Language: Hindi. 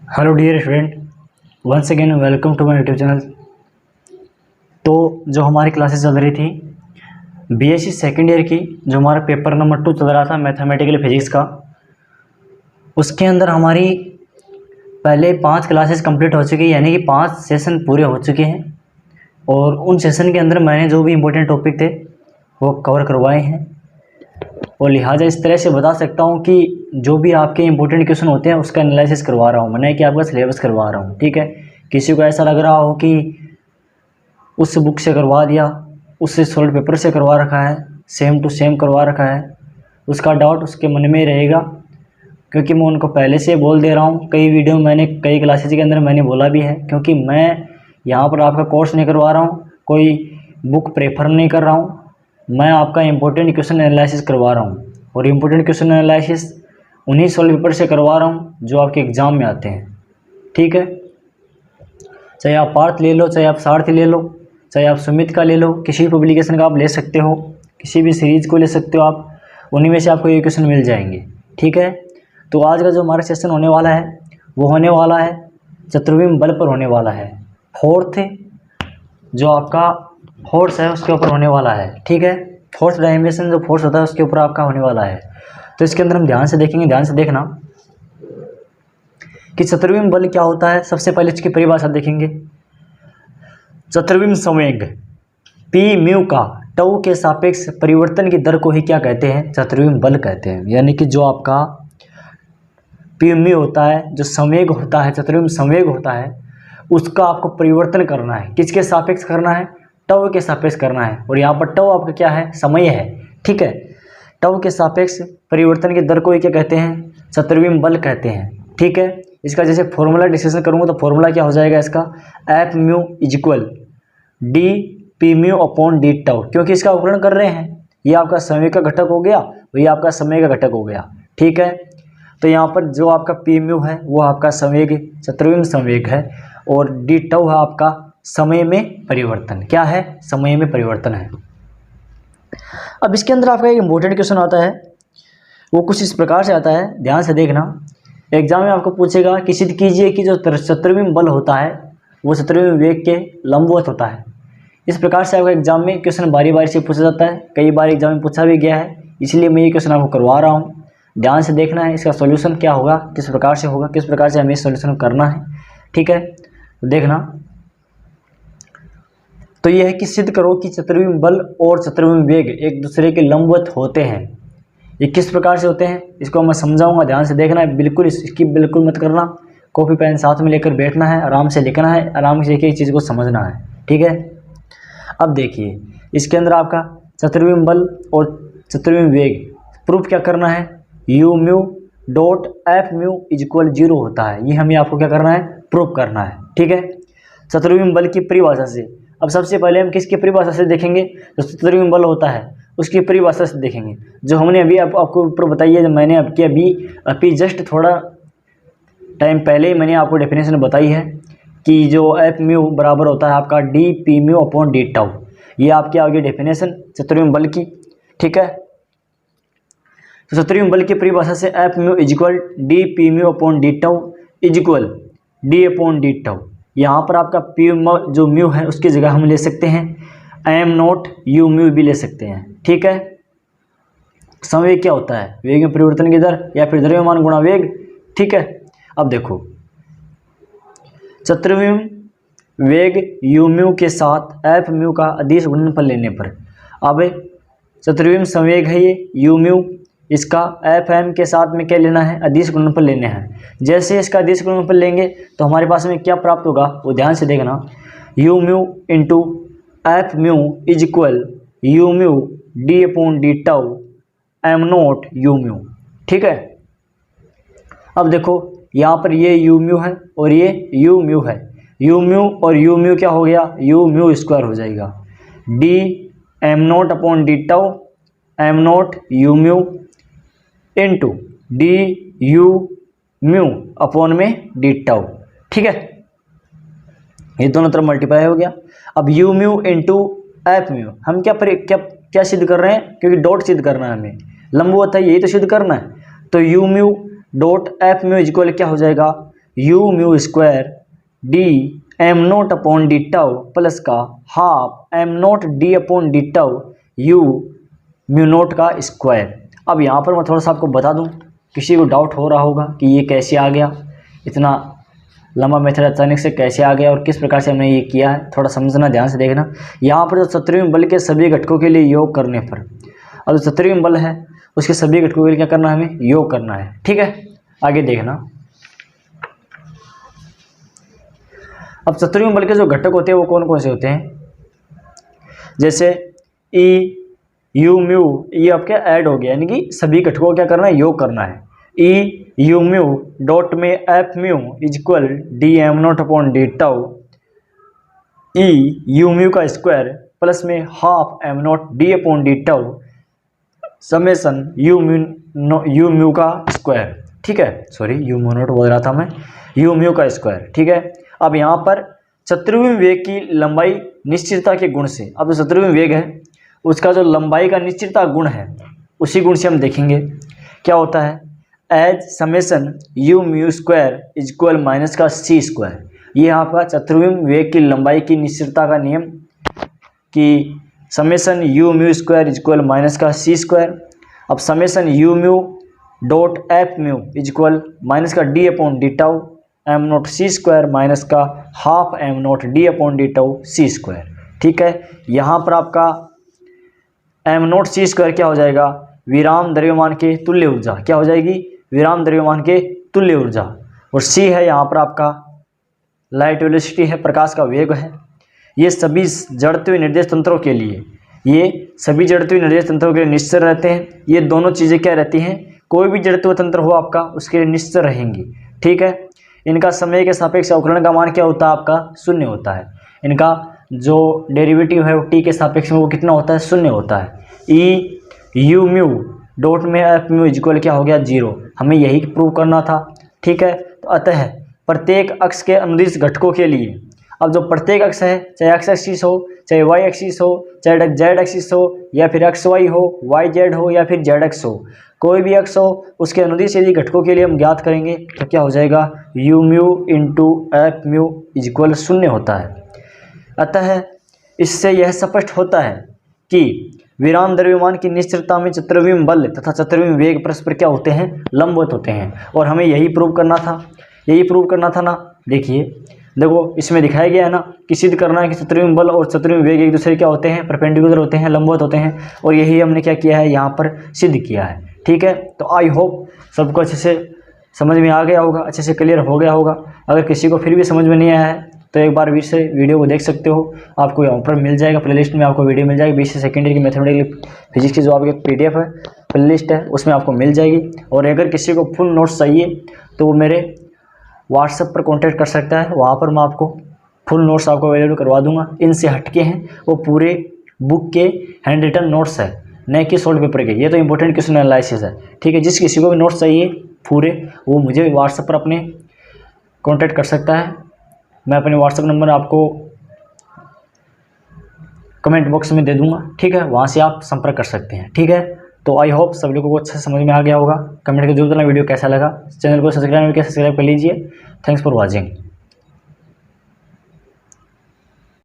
Hello dear student, once again welcome to my YouTube channel. तो जो हमारी क्लासेस चल रही थी बीएससी सेकेंड ईयर की, जो हमारा पेपर नंबर 2 चल रहा था मैथमेटिकल फिजिक्स का, उसके अंदर हमारी पहले 5 क्लासेस कंप्लीट हो चुकी है, यानी कि 5 सेशन पूरे हो चुके हैं। और उन सेशन के अंदर मैंने जो भी इम्पोर्टेंट टॉपिक थे वो कवर करवाए हैं, और लिहाजा इस तरह से बता सकता हूँ कि जो भी आपके इंपॉर्टेंट क्वेश्चन होते हैं उसका एनालिसिस करवा रहा हूँ, मैंने कि आपका सिलेबस करवा रहा हूँ। ठीक है, किसी को ऐसा लग रहा हो कि उस बुक से करवा दिया, उससे सॉल्व पेपर से करवा रखा है, सेम टू सेम करवा रखा है, उसका डाउट उसके मन में रहेगा, क्योंकि मैं उनको पहले से बोल दे रहा हूँ। कई वीडियो मैंने कई क्लासेज के अंदर मैंने बोला भी है, क्योंकि मैं यहाँ पर आपका कोर्स नहीं करवा रहा हूँ, कोई बुक प्रेफर नहीं कर रहा हूँ, मैं आपका इम्पोर्टेंट क्वेश्चन एनालिसिस करवा रहा हूँ। और इम्पोर्टेंट क्वेश्चन एनालिसिस उन्हीं सॉल्व पेपर से करवा रहा हूँ जो आपके एग्ज़ाम में आते हैं। ठीक है, चाहे आप पार्थ ले लो, चाहे आप सारथी ले लो, चाहे आप सुमित का ले लो, किसी पब्लिकेशन का आप ले सकते हो, किसी भी सीरीज़ को ले सकते हो आप, उन्हीं में से आपको ये क्वेश्चन मिल जाएंगे। ठीक है, तो आज का जो हमारा सेशन होने वाला है वो होने वाला है चतुर्विम बल पर होने वाला है। फोर्थ जो आपका फोर्स है उसके ऊपर होने वाला है। ठीक है, फोर्स डायमेंशन जो फोर्स होता है उसके ऊपर आपका होने वाला है। तो इसके अंदर हम ध्यान से देखेंगे, ध्यान से देखना कि चतुर्विम बल क्या होता है। सबसे पहले इसकी परिभाषा देखेंगे। चतुर्विम संवेग पी म्यू का टाउ के सापेक्ष परिवर्तन की दर को ही क्या कहते हैं? चतुर्विम बल कहते हैं। यानी कि जो आपका पी म्यू होता है, जो संवेग होता है, चतुर्विम संवेग होता है, उसका आपको परिवर्तन करना है। किसके सापेक्ष करना है? टाउ के सापेक्ष करना है। और यहाँ पर टाउ आपका क्या है? समय है। ठीक है, टाउ के सापेक्ष परिवर्तन की दर को ही क्या कहते हैं? चतुर्विम बल कहते हैं। ठीक है, इसका जैसे फॉर्मूला डिस्कशन करूँगा तो फॉर्मूला क्या हो जाएगा इसका? F mu is equal D P mu upon d tau, क्योंकि इसका उपकरण कर रहे हैं। ये आपका समय का घटक हो गया, ये आपका समय का घटक हो गया। ठीक है, तो यहाँ पर जो आपका पी म्यू है वो आपका संवेग, चतुर्विम संवेग है, और डी टाउ है आपका समय में परिवर्तन। क्या है? समय में परिवर्तन है। अब इसके अंदर आपका एक इम्पोर्टेंट क्वेश्चन आता है, वो कुछ इस प्रकार से आता है, ध्यान से देखना। एग्जाम में आपको पूछेगा कि सिद्ध कीजिए कि जो चतुर्विम बल होता है वो चतुर्विम वेग के लंबवत होता है। इस प्रकार से आपका एग्जाम में क्वेश्चन बारी बारी से पूछा जाता है, कई बार एग्जाम में पूछा भी गया है, इसलिए मैं ये क्वेश्चन आपको करवा रहा हूँ। ध्यान से देखना है इसका सॉल्यूशन क्या होगा, किस प्रकार से होगा, किस प्रकार से हमें सॉल्यूशन करना है। ठीक है, तो देखना। तो यह है कि सिद्ध करो कि चतुर्विम बल और चतुर्विम वेग एक दूसरे के लंबवत होते हैं। ये किस प्रकार से होते हैं इसको मैं समझाऊंगा, ध्यान से देखना है, बिल्कुल इसकी बिल्कुल मत करना। कॉपी पेन साथ में लेकर बैठना है, आराम से लिखना है, आराम से एक एक चीज़ को समझना है। ठीक है, अब देखिए इसके अंदर आपका चतुर्विम बल और चतुर्विम वेग प्रूफ क्या करना है? You mu dot f mu is equal 0 होता है। ये हमें आपको क्या करना है? प्रूफ करना है। ठीक है, चतुर्विम बल की परिभाषा से। अब सबसे पहले हम किसकी परिभाषा से देखेंगे? जो चतुर्विम बल होता है उसकी परिभाषा से देखेंगे, जो हमने अभी आपको ऊपर बताई है, जो मैंने अभी जस्ट थोड़ा टाइम पहले ही मैंने आपको डेफिनेशन बताई है कि जो एफ म्यू बराबर होता है आपका D P mu upon d tau. ये आपकी आगे डेफिनेशन चतुर्विम बल की। ठीक है, तो चतुर्विम बल की परिभाषा से F mu is equal D P mu upon d tau is equal D upon d tau. यहाँ पर आपका पी जो म्यू है उसकी जगह हम ले सकते हैं एम नॉट यू म्यू भी ले सकते हैं। ठीक है, संवेग क्या होता है? वेग में परिवर्तन की दर या फिर द्रव्यमान गुणा वेग। ठीक है, अब देखो चतुर्विम वेग यू म्यू के साथ एफ म्यू का अदिश गुणनफल लेने पर, अब चतुर्विम संवेग है ये यू म्यू, इसका एफ एम के साथ में क्या लेना है? अदिश गुणनफल लेने हैं। जैसे इसका अदिश गुणनफल लेंगे तो हमारे पास में क्या प्राप्त होगा वो ध्यान से देखना। You mu into F mu is equal you mu D upon d tau am not you mu. ठीक है, अब देखो यहाँ पर ये यू म्यू है और ये यू म्यू है, यू म्यू और यू म्यू क्या हो गया? यू म्यू स्क्वायर हो जाएगा। D am not upon d tau am not you mu into D you mu upon में डी टाउ। ठीक है, ये दोनों तरफ मल्टीप्लाई हो गया। अब you mu into F mu हम क्या सिद्ध कर रहे हैं? क्योंकि डॉट सिद्ध करना है हमें, लंबवत है यही तो सिद्ध करना है। तो u mu dot f mu is equal क्या हो जाएगा? U mu square d m naught upon d tau plus का half m naught d upon d tau u mu naught का स्क्वायर। अब यहाँ पर मैं थोड़ा सा आपको बता दूँ, किसी को डाउट हो रहा होगा कि ये कैसे आ गया, इतना लंबा मेथड अचानक से कैसे आ गया और किस प्रकार से हमने ये किया है, थोड़ा समझना, ध्यान से देखना। यहाँ पर जो सत्रहवें बल के सभी घटकों के लिए योग करने पर, अब जो सत्रहवें बल है उसके सभी घटकों के लिए क्या करना है, हमें योग करना है। ठीक है, आगे देखना। अब सत्रहवें बल के जो घटक होते हैं वो कौन कौन से होते हैं, जैसे ई यू म्यू, ये आपके ऐड हो गया, यानी कि सभी घटकों को क्या करना है, योग करना है। ई यू म्यू डॉट में F mu is equal D am not upon d tau E U mu का स्क्वायर प्लस में half am not D upon d tau summation u mu का स्क्वायर। ठीक है, सॉरी यू म्यू नॉट बोल रहा था मैं, यू म्यू का स्क्वायर। ठीक है, अब यहाँ पर सत्रहवें वेग की लंबाई निश्चितता के गुण से, अब जो सत्रहवें वेग है उसका जो लंबाई का निश्चितता गुण है उसी गुण से हम देखेंगे क्या होता है, as summation u mu square is equal minus का सी स्क्वायर। ये आपका सत्रहवें वेग की लंबाई की निश्चितता का नियम कि summation u mu square is equal minus का सी स्क्वायर। अब summation u mu dot f mu is equal minus का d upon d tau m naught c square minus का half m naught d upon d tau c square. ठीक है, यहाँ पर आपका एम नोट सी स्क्वायर क्या हो जाएगा, विराम द्रव्यमान के तुल्य ऊर्जा, क्या हो जाएगी, विराम द्रव्यमान के तुल्य ऊर्जा। और सी है यहाँ पर आपका लाइट वेलोसिटी है, प्रकाश का वेग है। ये सभी जड़त्वीय निर्देश तंत्रों के लिए, ये सभी जड़त्वीय निर्देश तंत्रों के लिए निश्चर रहते हैं। ये दोनों चीज़ें क्या रहती हैं, कोई भी जड़त्वीय तंत्र हो आपका उसके लिए निश्चर रहेंगी। ठीक है, इनका समय के सापेक्ष अवकलन का मान क्या होता है, आपका शून्य होता है। इनका जो डेरिवेटिव है वो टी के सापेक्ष में वो कितना होता है, शून्य होता है। ई यू म्यू डॉट में एफ म्यू इक्वल क्या हो गया, जीरो। हमें यही प्रूव करना था। ठीक है, तो अतः प्रत्येक अक्ष के अनुदिश घटकों के लिए, अब जो प्रत्येक अक्ष है, चाहे एक्स एक्सिस हो, चाहे वाई एक्सिस हो, चाहे जेड एक्सिस हो, या फिर एक्स वाई हो, वाई जेड हो, या फिर जेड एक्स हो, कोई भी अक्ष हो उसके अनुदिश यदि घटकों के लिए हम ज्ञात करेंगे तो क्या हो जाएगा, u mu into F mu is equal शून्य होता है। अतः इससे यह स्पष्ट होता है कि विराम द्रव्यमान की निश्चितता में सत्रहवें बल तथा सत्रहवें वेग परस्पर क्या होते हैं, लंबवत होते हैं। और हमें यही प्रूव करना था, यही प्रूव करना था ना। देखिए, देखो इसमें दिखाया गया है ना कि सिद्ध करना है कि सत्रहवें बल और सत्रहवें वेग एक दूसरे क्या होते हैं, परपेंडिकुलर होते हैं, लंबवत होते हैं। और यही हमने क्या किया है, यहाँ पर सिद्ध किया है। ठीक है, तो आई होप सबको अच्छे से समझ में आ गया होगा, अच्छे से क्लियर हो गया होगा। अगर किसी को फिर भी समझ में नहीं आया है तो एक बार फिर से वीडियो को देख सकते हो, आपको यहाँ पर मिल जाएगा, प्लेलिस्ट में आपको वीडियो मिल जाएगी। बीएससी सेकेंड ईयर की मैथमेटिकल फिजिक्स की जो आपकी पीडीएफ है, प्लेलिस्ट है, उसमें आपको मिल जाएगी। और अगर किसी को फुल नोट्स चाहिए तो वो मेरे व्हाट्सएप पर कॉन्टैक्ट कर सकता है, वहाँ पर मैं आपको फुल नोट्स आपको अवेलेबल करवा दूंगा। इनसे हटके हैं वो पूरे बुक के हैंड रिटन नोट्स है, न कि सॉल्व पेपर के। ये तो इंपॉर्टेंट क्वेश्चन एनालिसिस है। ठीक है, जिस किसी को भी नोट्स चाहिए पूरे, वो मुझे व्हाट्सएप पर अपने कॉन्टैक्ट कर सकता है। मैं अपने व्हाट्सएप नंबर आपको कमेंट बॉक्स में दे दूंगा। ठीक है, वहाँ से आप संपर्क कर सकते हैं। ठीक है, तो आई होप सब लोगों को अच्छा समझ में आ गया होगा। कमेंट करके जरूर देना वीडियो कैसा लगा। चैनल को सब्सक्राइब कर लीजिए। Thanks for watching.